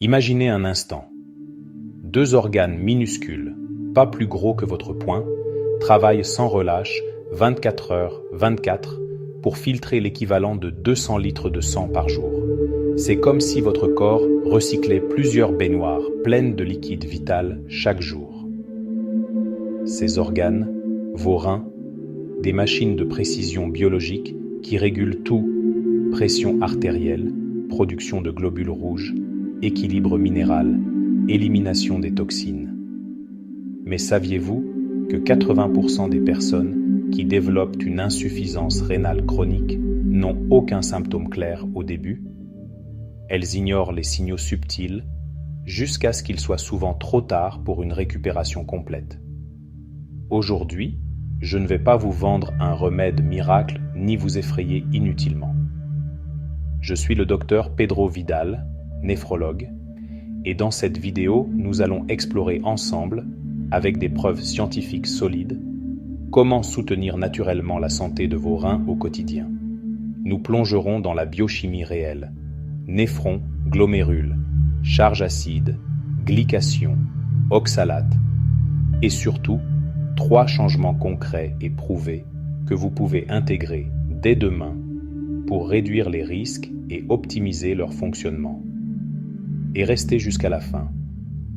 Imaginez un instant. Deux organes minuscules, pas plus gros que votre poing, travaillent sans relâche 24h/24 pour filtrer l'équivalent de 200 litres de sang par jour. C'est comme si votre corps recyclait plusieurs baignoires pleines de liquide vital chaque jour. Ces organes, vos reins, des machines de précision biologique qui régulent tout, pression artérielle, production de globules rouges, équilibre minéral, élimination des toxines. Mais saviez-vous que 80% des personnes qui développent une insuffisance rénale chronique n'ont aucun symptôme clair au début? Elles ignorent les signaux subtils jusqu'à ce qu'il soit souvent trop tard pour une récupération complète. Aujourd'hui, je ne vais pas vous vendre un remède miracle ni vous effrayer inutilement. Je suis le docteur Pedro Vidal, néphrologue, et dans cette vidéo, nous allons explorer ensemble, avec des preuves scientifiques solides, comment soutenir naturellement la santé de vos reins au quotidien. Nous plongerons dans la biochimie réelle, néphrons, glomérules, charge acide, glycation, oxalate, et surtout, 3 changements concrets et prouvés que vous pouvez intégrer dès demain pour réduire les risques et optimiser leur fonctionnement. Et restez jusqu'à la fin.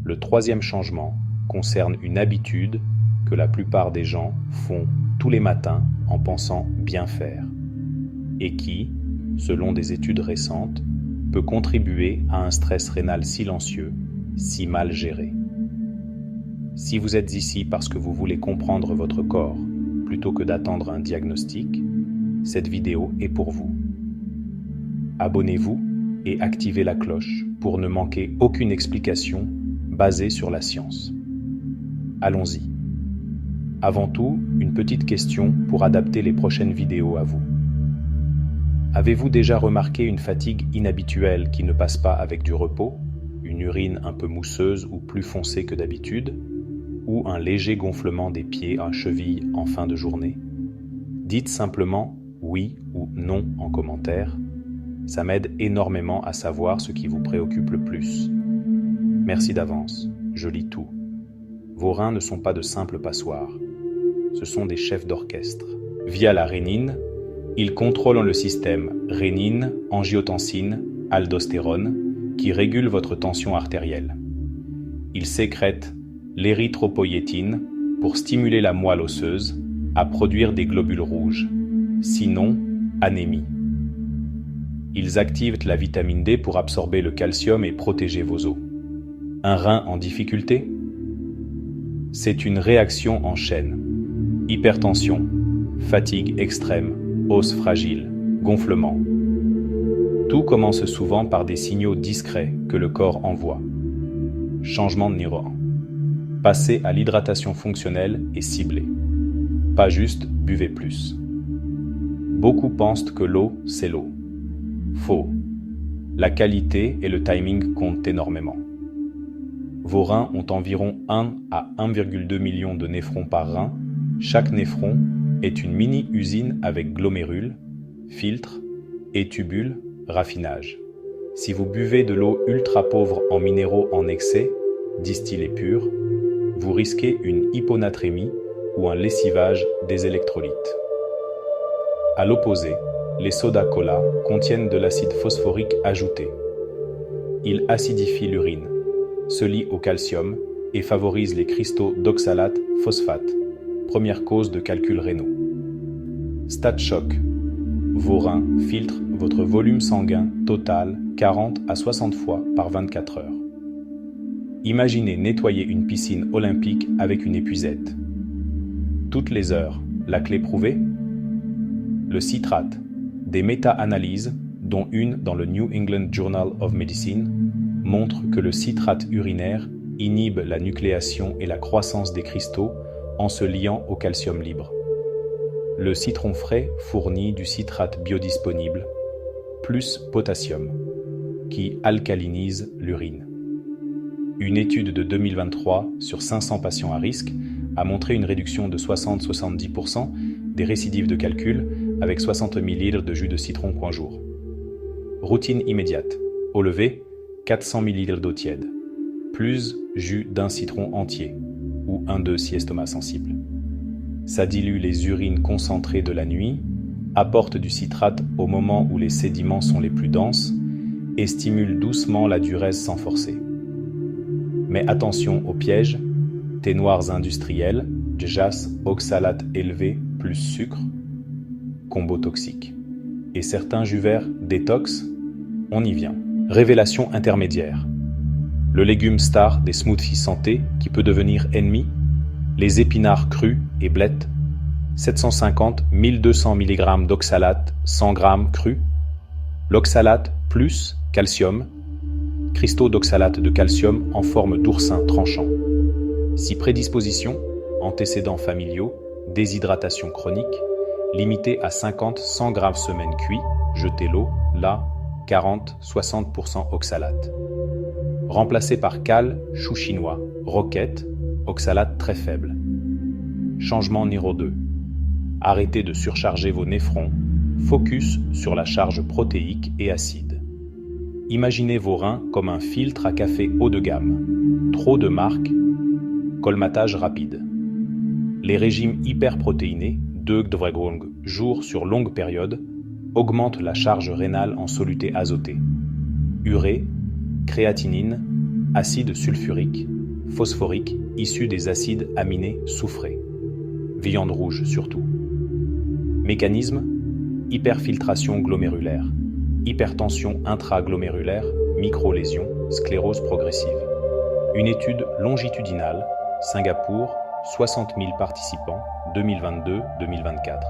Le 3e changement concerne une habitude que la plupart des gens font tous les matins en pensant bien faire et qui, selon des études récentes, peut contribuer à un stress rénal silencieux si mal géré. Si vous êtes ici parce que vous voulez comprendre votre corps plutôt que d'attendre un diagnostic, cette vidéo est pour vous. Abonnez-vous et activez la cloche pour ne manquer aucune explication basée sur la science. Allons-y. Avant tout, une petite question pour adapter les prochaines vidéos à vous. Avez-vous déjà remarqué une fatigue inhabituelle qui ne passe pas avec du repos, une urine un peu mousseuse ou plus foncée que d'habitude, ou un léger gonflement des pieds à cheville en fin de journée? Dites simplement oui ou non en commentaire. Ça m'aide énormément à savoir ce qui vous préoccupe le plus. Merci d'avance, je lis tout. Vos reins ne sont pas de simples passoires. Ce sont des chefs d'orchestre. Via la rénine, ils contrôlent le système rénine, angiotensine, aldostérone, qui régule votre tension artérielle. Ils sécrètent l'érythropoïétine pour stimuler la moelle osseuse à produire des globules rouges, sinon anémie. Ils activent la vitamine D pour absorber le calcium et protéger vos os. Un rein en difficulté? C'est une réaction en chaîne. Hypertension, fatigue extrême, os fragile, gonflement. Tout commence souvent par des signaux discrets que le corps envoie. Changement de numéro 1. Passez à l'hydratation fonctionnelle et ciblée. Pas juste buvez plus. Beaucoup pensent que l'eau, c'est l'eau. Faux. La qualité et le timing comptent énormément. Vos reins ont environ 1 à 1,2 million de néphrons par rein. Chaque néphron est une mini-usine avec glomérules, filtres et tubules, raffinage. Si vous buvez de l'eau ultra pauvre en minéraux en excès, distillée pure, vous risquez une hyponatrémie ou un lessivage des électrolytes. À l'opposé, les soda cola contiennent de l'acide phosphorique ajouté. Il acidifie l'urine, se lie au calcium et favorise les cristaux d'oxalate phosphate, première cause de calculs rénaux. StatShock. Vos reins filtrent votre volume sanguin total 40 à 60 fois par 24 heures. Imaginez nettoyer une piscine olympique avec une épuisette. Toutes les heures, la clé prouvée? Le citrate. Des méta-analyses, dont une dans le New England Journal of Medicine, montrent que le citrate urinaire inhibe la nucléation et la croissance des cristaux en se liant au calcium libre. Le citron frais fournit du citrate biodisponible, plus potassium, qui alcalinise l'urine. Une étude de 2023 sur 500 patients à risque a montré une réduction de 60-70% des récidives de calcul avec 60 ml de jus de citron par jour. Routine immédiate. Au lever, 400 ml d'eau tiède, plus jus d'un citron entier, ou un d'œuf si estomac sensible. Ça dilue les urines concentrées de la nuit, apporte du citrate au moment où les sédiments sont les plus denses et stimule doucement la diurèse sans forcer. Mais attention au piège, thé noirs industriels, jas, oxalate élevé plus sucre, combo toxique. Et certains jus verts détox, on y vient. Révélation intermédiaire. Le légume star des smoothies santé qui peut devenir ennemi, les épinards crus et blettes, 750-1200 mg d'oxalate, 100 g cru, l'oxalate plus calcium, cristaux d'oxalate de calcium en forme d'oursin tranchant. Si prédisposition, antécédents familiaux, déshydratation chronique, limité à 50-100 g semaine cuit, jetez l'eau, là, 40-60% oxalate. Remplacé par cal, chou chinois, roquette, oxalate très faible. Changement numéro 2. Arrêtez de surcharger vos néphrons, focus sur la charge protéique et acide. Imaginez vos reins comme un filtre à café haut de gamme. Trop de marque, colmatage rapide. Les régimes hyperprotéinés, 2 jours sur longue période, augmentent la charge rénale en soluté azotée. Urée, créatinine, acide sulfurique, phosphorique issus des acides aminés soufrés. Viande rouge surtout. Mécanisme, hyperfiltration glomérulaire, hypertension intraglomérulaire, microlésions, sclérose progressive. Une étude longitudinale, Singapour, 60 000 participants, 2022-2024.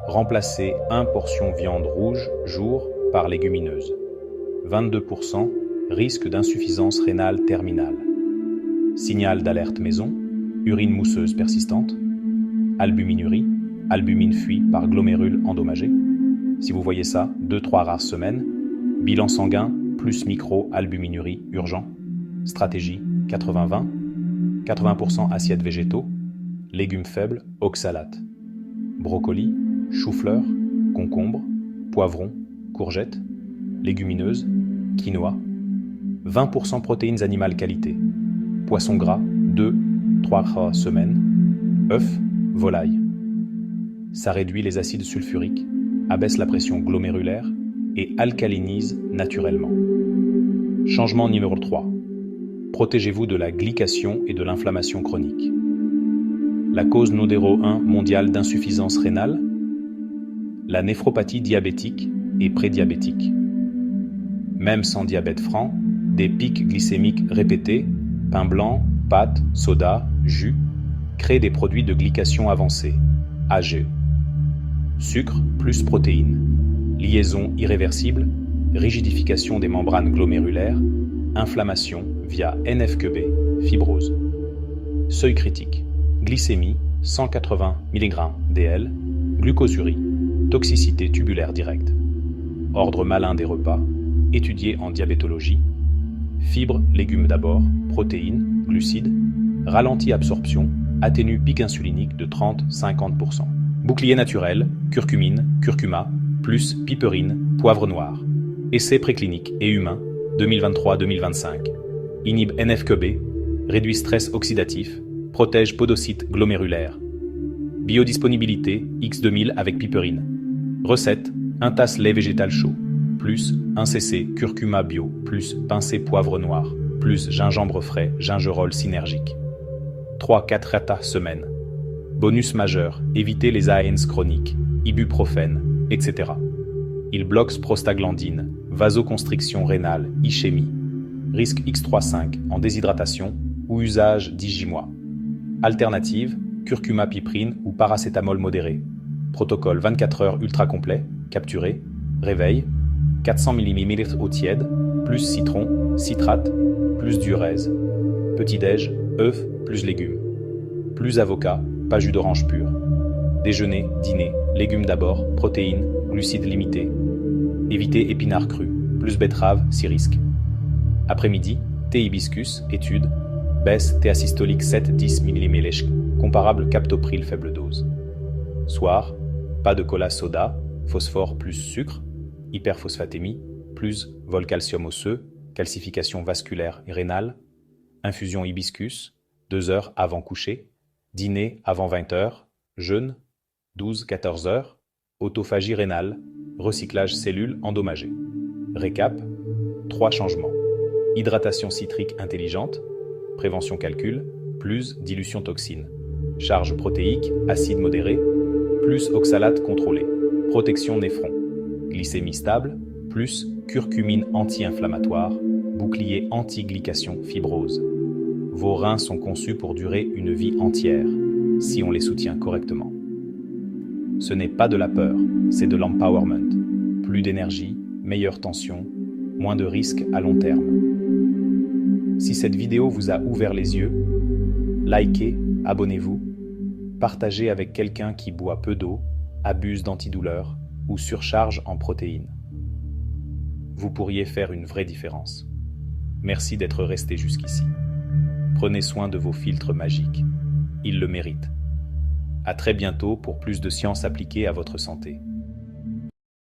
Remplacer 1 portion viande rouge jour par légumineuse. 22% risque d'insuffisance rénale terminale. Signal d'alerte maison, urine mousseuse persistante, albuminurie, albumine fuit par glomérule endommagé. Si vous voyez ça, 2-3 rares semaines, bilan sanguin plus micro-albuminurie urgent. Stratégie 80-20, 80% assiettes végétaux, légumes faibles, oxalate. Brocoli, chou-fleur, concombre, poivron, courgettes, légumineuses, quinoa. 20% protéines animales qualité. Poisson gras, 2-3 semaines. Œufs, volaille. Ça réduit les acides sulfuriques, abaisse la pression glomérulaire et alcalinise naturellement. Changement numéro 3. Protégez-vous de la glycation et de l'inflammation chronique. La cause numéro 1 mondiale d'insuffisance rénale, la néphropathie diabétique et prédiabétique. Même sans diabète franc, des pics glycémiques répétés, pain blanc, pâtes, soda, jus, créent des produits de glycation avancée, AG. Sucre plus protéines, liaison irréversible, rigidification des membranes glomérulaires, inflammation via NF-κB, fibrose. Seuil critique, glycémie 180 mg DL, glucosurie, toxicité tubulaire directe. Ordre malin des repas, étudié en diabétologie. Fibres, légumes d'abord, protéines, glucides, ralentit absorption, atténue pic insulinique de 30-50%. Bouclier naturel, curcumine, curcuma, plus piperine, poivre noir. Essai préclinique et humain, 2023-2025. Inhibe NF-κB, réduit stress oxydatif, protège podocytes glomérulaires. Biodisponibilité, X2000 avec piperine. Recette, 1 tasse lait végétal chaud, plus 1 cc curcuma bio, plus pincée poivre noir, plus gingembre frais, gingerol synergique. 3-4 repas semaine. Bonus majeur, éviter les ANS chroniques, ibuprofène, etc. Il bloque prostaglandine, vasoconstriction rénale, ischémie. Risque X3-5 en déshydratation ou usage 10 mois. Alternative, curcuma piprine ou paracétamol modéré. Protocole 24 heures ultra complet, capturé, réveil, 400 ml eau tiède, plus citron, citrate, plus diurèse. Petit-déj, œufs plus légumes. Plus avocat, pas jus d'orange pur. Déjeuner, dîner, légumes d'abord, protéines, glucides limités. Éviter épinards crus, plus betterave si risque. Après-midi, thé hibiscus, étude, baisse thé asystolique 7-10 mmHg, comparable captopril faible dose. Soir, pas de cola soda, phosphore plus sucre, hyperphosphatémie, plus vol calcium osseux, calcification vasculaire et rénale, infusion hibiscus, 2 heures avant coucher, dîner avant 20 heures, jeûne, 12-14 heures, autophagie rénale, recyclage cellules endommagées. Récap, 3 changements. Hydratation citrique intelligente, prévention calcul, plus dilution toxine. Charge protéique, acide modéré, plus oxalate contrôlé. Protection néphron. Glycémie stable, plus curcumine anti-inflammatoire, bouclier anti-glycation fibrose. Vos reins sont conçus pour durer une vie entière, si on les soutient correctement. Ce n'est pas de la peur, c'est de l'empowerment. Plus d'énergie, meilleure tension, moins de risques à long terme. Si cette vidéo vous a ouvert les yeux, likez, abonnez-vous, partagez avec quelqu'un qui boit peu d'eau, abuse d'antidouleurs ou surcharge en protéines. Vous pourriez faire une vraie différence. Merci d'être resté jusqu'ici. Prenez soin de vos filtres magiques. Ils le méritent. À très bientôt pour plus de sciences appliquées à votre santé.